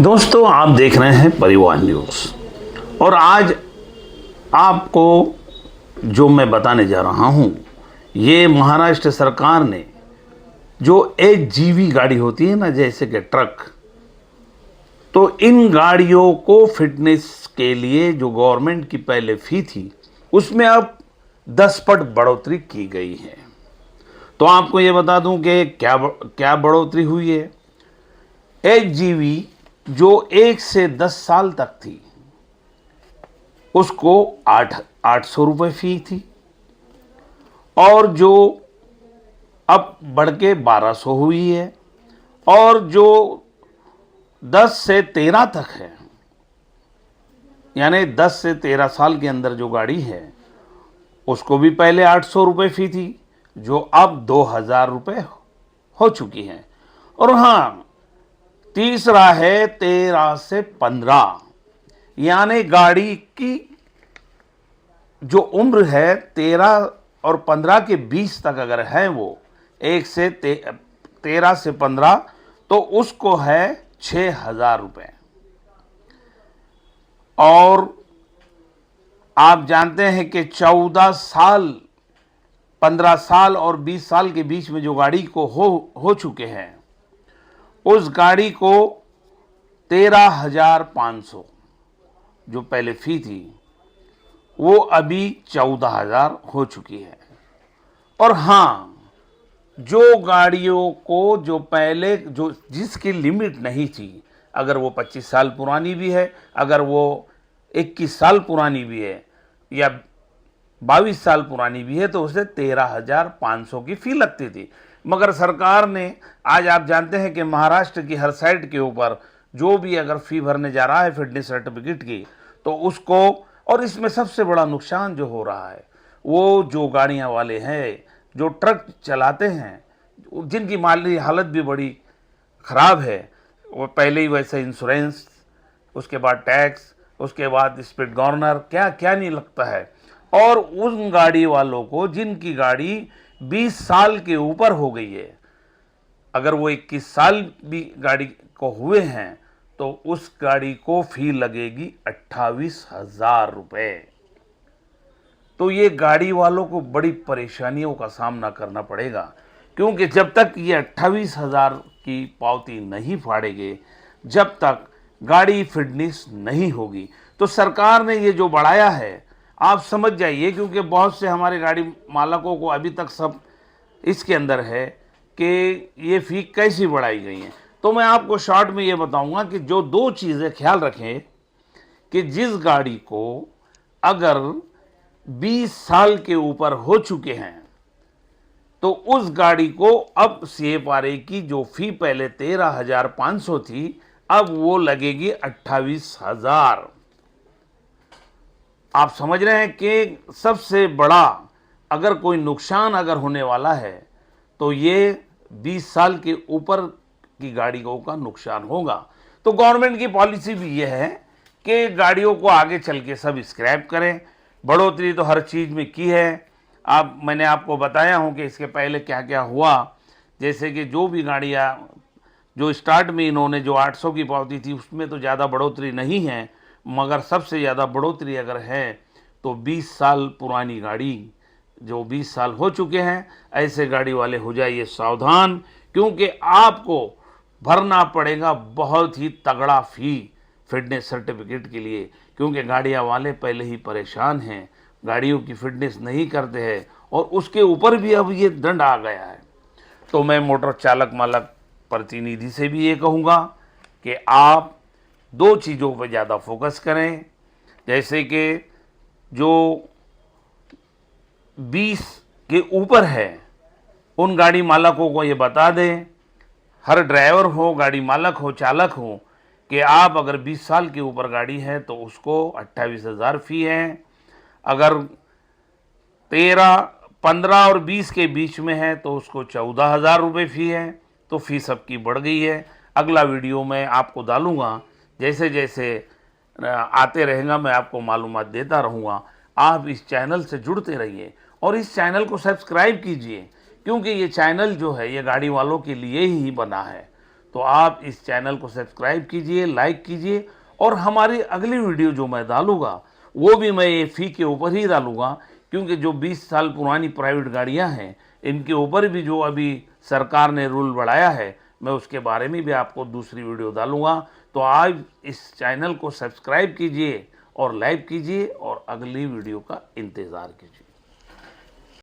दोस्तों, आप देख रहे हैं परिवार न्यूज़ और आज आपको जो मैं बताने जा रहा हूं, ये महाराष्ट्र सरकार ने जो एचजीवी गाड़ी होती है ना, जैसे कि ट्रक, तो इन गाड़ियों को फिटनेस के लिए जो गवर्नमेंट की पहले फी थी उसमें अब 10 पट बढ़ोतरी की गई है। तो आपको ये बता दूं कि क्या बढ़ोतरी हुई है। एचजीवी जो 1 से 10 साल तक थी उसको 800 रुपये फी थी, और जो अब बढ़ के 1200 हुई है, और जो 10 से 13 तक है, यानी 10 से 13 साल के अंदर जो गाड़ी है उसको भी पहले 800 रुपये फी थी, जो अब 2000 रुपये हो चुकी है। और हाँ, तीसरा है 13 से 15, यानी गाड़ी की जो उम्र है 13 और 15 के बीच तक अगर है, वो 13 से 15, तो उसको है 6000 रुपये। और आप जानते हैं कि 14 साल, 15 साल और 20 साल के बीच में जो गाड़ी को हो चुके हैं, उस गाड़ी को 13,500 जो पहले फी थी वो अभी 14,000 हो चुकी है। और हाँ, जो गाड़ियों को जो पहले जिसकी लिमिट नहीं थी, अगर वो 25 साल पुरानी भी है, अगर वो 21 साल पुरानी भी है, या 22 साल पुरानी भी है, तो उसे 13,500 की फी लगती थी। मगर सरकार ने, आज आप जानते हैं कि महाराष्ट्र की हर साइट के ऊपर जो भी अगर फी भरने जा रहा है फिटनेस सर्टिफिकेट की, तो उसको, और इसमें सबसे बड़ा नुकसान जो हो रहा है वो जो गाड़ियां वाले हैं, जो ट्रक चलाते हैं, जिनकी माली हालत भी बड़ी ख़राब है, वो पहले ही वैसे इंश्योरेंस, उसके बाद टैक्स, उसके बाद स्पीड गवर्नर, क्या क्या नहीं लगता है। और उन गाड़ी वालों को जिनकी गाड़ी 20 साल के ऊपर हो गई है, अगर वो 21 साल भी गाड़ी को हुए हैं, तो उस गाड़ी को फी लगेगी 28,000 रुपये। तो ये गाड़ी वालों को बड़ी परेशानियों का सामना करना पड़ेगा, क्योंकि जब तक ये 28,000 की पावती नहीं फाड़ेंगे, जब तक गाड़ी फिटनेस नहीं होगी। तो सरकार ने ये जो बढ़ाया है, आप समझ जाइए, क्योंकि बहुत से हमारे गाड़ी मालकों को अभी तक सब इसके अंदर है कि ये फ़ी कैसी बढ़ाई गई है। तो मैं आपको शॉर्ट में ये बताऊंगा कि जो 2 चीज़ें ख्याल रखें, कि जिस गाड़ी को अगर 20 साल के ऊपर हो चुके हैं, तो उस गाड़ी को अब CFRA की जो फ़ी पहले 13,500 थी, अब वो लगेगी 28,000। आप समझ रहे हैं कि सबसे बड़ा अगर कोई नुकसान अगर होने वाला है, तो ये 20 साल के ऊपर की गाड़ियों का नुकसान होगा। तो गवर्नमेंट की पॉलिसी भी ये है कि गाड़ियों को आगे चल के सब स्क्रैप करें। बढ़ोतरी तो हर चीज़ में की है। मैंने आपको बताया हूं कि इसके पहले क्या क्या हुआ, जैसे कि जो भी गाड़ियां जो स्टार्ट में इन्होंने जो 800 की पावती थी, उसमें तो ज़्यादा बढ़ोतरी नहीं है, मगर सबसे ज़्यादा बढ़ोतरी अगर है तो 20 साल पुरानी गाड़ी, जो 20 साल हो चुके हैं, ऐसे गाड़ी वाले हो जाइए सावधान, क्योंकि आपको भरना पड़ेगा बहुत ही तगड़ा फ़ी फिटनेस सर्टिफिकेट के लिए, क्योंकि गाड़ियाँ वाले पहले ही परेशान हैं, गाड़ियों की फिटनेस नहीं करते हैं, और उसके ऊपर भी अब ये दंड आ गया है। तो मैं मोटर चालक मालक प्रतिनिधि से भी ये कहूँगा कि आप 2 चीज़ों पर ज़्यादा फोकस करें, जैसे कि जो 20 के ऊपर है उन गाड़ी मालकों को ये बता दें, हर ड्राइवर हो, गाड़ी मालक हो, चालक हो, कि आप अगर 20 साल के ऊपर गाड़ी है तो उसको 28,000 फ़ी है। अगर 13, 15 और 20 के बीच में है तो उसको 14,000 रुपये फ़ी है। तो फ़ी सबकी बढ़ गई है। अगला वीडियो मैं आपको डालूँगा, जैसे जैसे आते रहेगा मैं आपको मालूमात देता रहूँगा। आप इस चैनल से जुड़ते रहिए और इस चैनल को सब्सक्राइब कीजिए, क्योंकि ये चैनल जो है ये गाड़ी वालों के लिए ही बना है। तो आप इस चैनल को सब्सक्राइब कीजिए, लाइक कीजिए, और हमारी अगली वीडियो जो मैं डालूंगा वो भी मैं ये फ़ी के ऊपर ही डालूंगा, क्योंकि जो 20 साल पुरानी प्राइवेट गाड़ियां हैं इनके ऊपर भी जो अभी सरकार ने रूल बढ़ाया है, मैं उसके बारे में भी आपको दूसरी वीडियो डालूंगा। तो आज इस चैनल को सब्सक्राइब कीजिए और लाइक कीजिए और अगली वीडियो का इंतज़ार कीजिए।